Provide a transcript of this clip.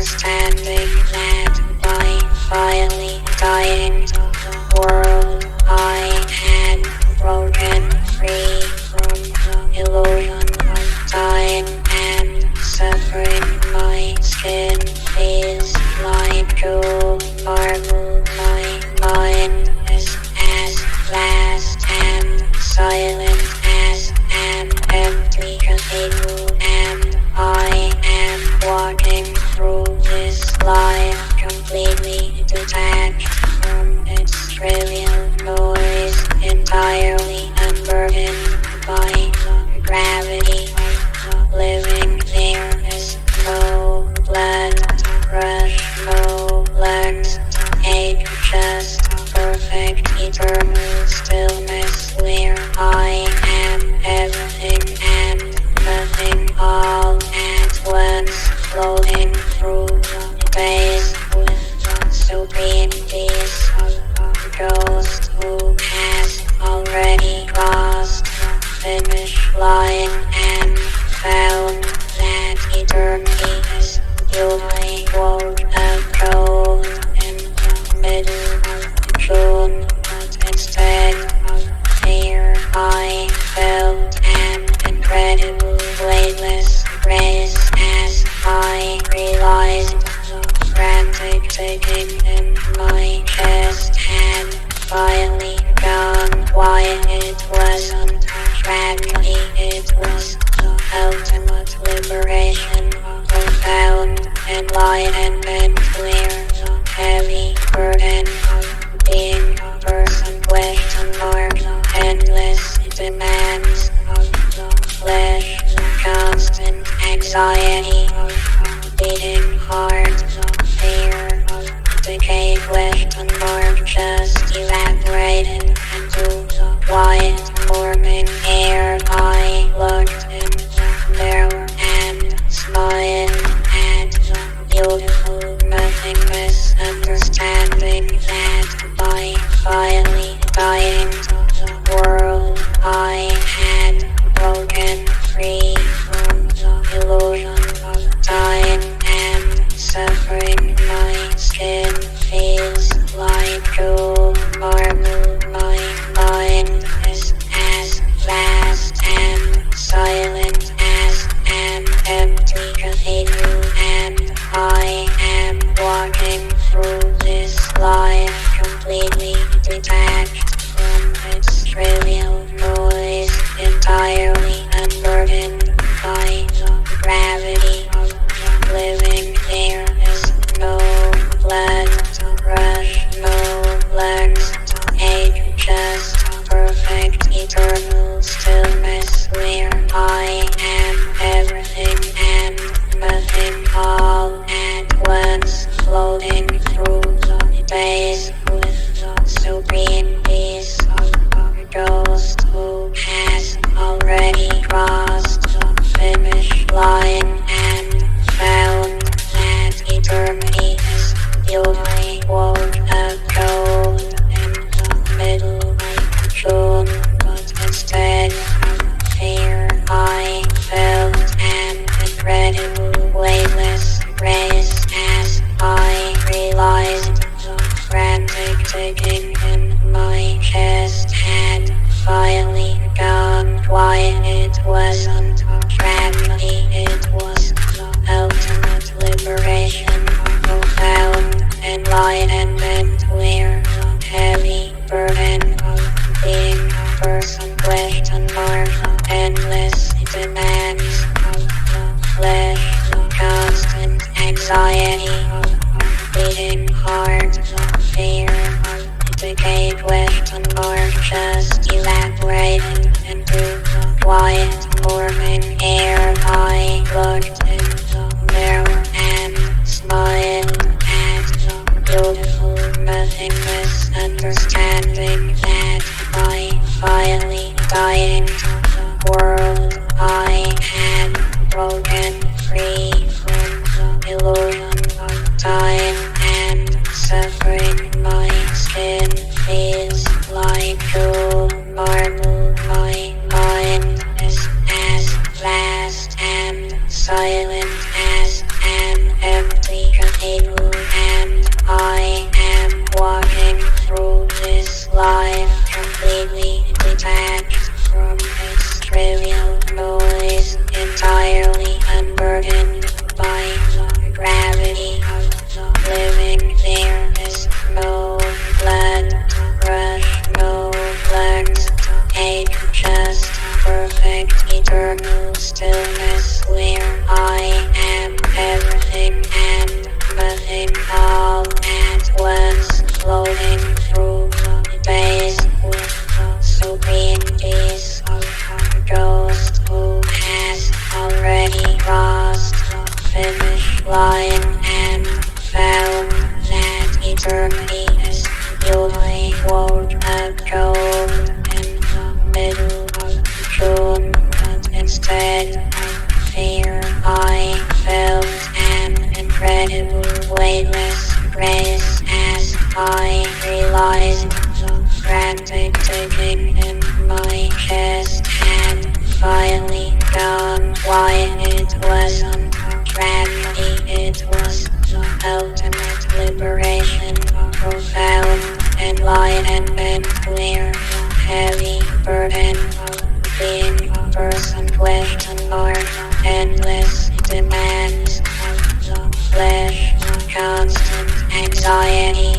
understanding that by finally dying to the world I had broken free from the illusion of time and suffering. My skin feels like cool marble. My mind is as vast and silent as an empty cathedral, and I am walking through this life completely detached from its trivial noise, entirely unburdened by the gravity of the living. There is no blood to rush, no lungs to ache, just perfect eternal stillness where I am everything and nothing all at once, floating through the space with the supreme peace of a ghost who has already crossed the finish line and found that eternity is you. I woke up cold in the middle of June, but instead of fear I felt an incredible weightless grace as I realized the frantic ticking in my chest had finally gone quiet. It wasn't a tragedy, it was the ultimate liberation, a profound enlightenment where the heavy burden of being a person question mark the endless demands of the flesh, the constant anxiety of a beating heart, the fear of decay question mark just evaporated into the quiet morning air. I looked in the mirror and smiled at the beautiful nothingness, understanding that by finally dying to the world I had broken free from the illusion of time and suffering. My skin feels like cool marble. My mind is as vast and silent as an empty cathedral, and I am walking through this life completely detached from its trivial noise, entirely unburdened by the gravity of the living. There is no blood to rush, no lungs to ache, just perfect eternal stillness where I am everything and nothing all at once, floating through the space with the supreme peace of a ghost who has already crossed the finish line and found that eternity is you. I woke up cold in the middle of June, but instead of fear I felt an incredible weightless grace as I realized the frantic ticking in my chest had finally gone quiet. It wasn't a tragedy, it was the ultimate liberation, a profound enlightenment where the heavy burden of being a person question mark the endless demands of the flesh, the constant anxiety of a beating heart, the fear of decay question mark just evaporated into the quiet morning air. I looked in the mirror and smiled at the beautiful nothingness, understanding that by finally dying to the world I had broken free from the illusion of time and suffering. My skin feels like cool marble. My mind is as vast and silent as an empty line and found that eternity is usually quote unquote in the middle of June, but instead of fear I felt an incredible weightless grace as I realized the frantic ticking in my chest had finally gone. Why it wasn't a tragedy, it was the ultimate liberation, a profound enlightenment where the heavy burden of being a person questioned by the endless demands of the flesh, the constant anxiety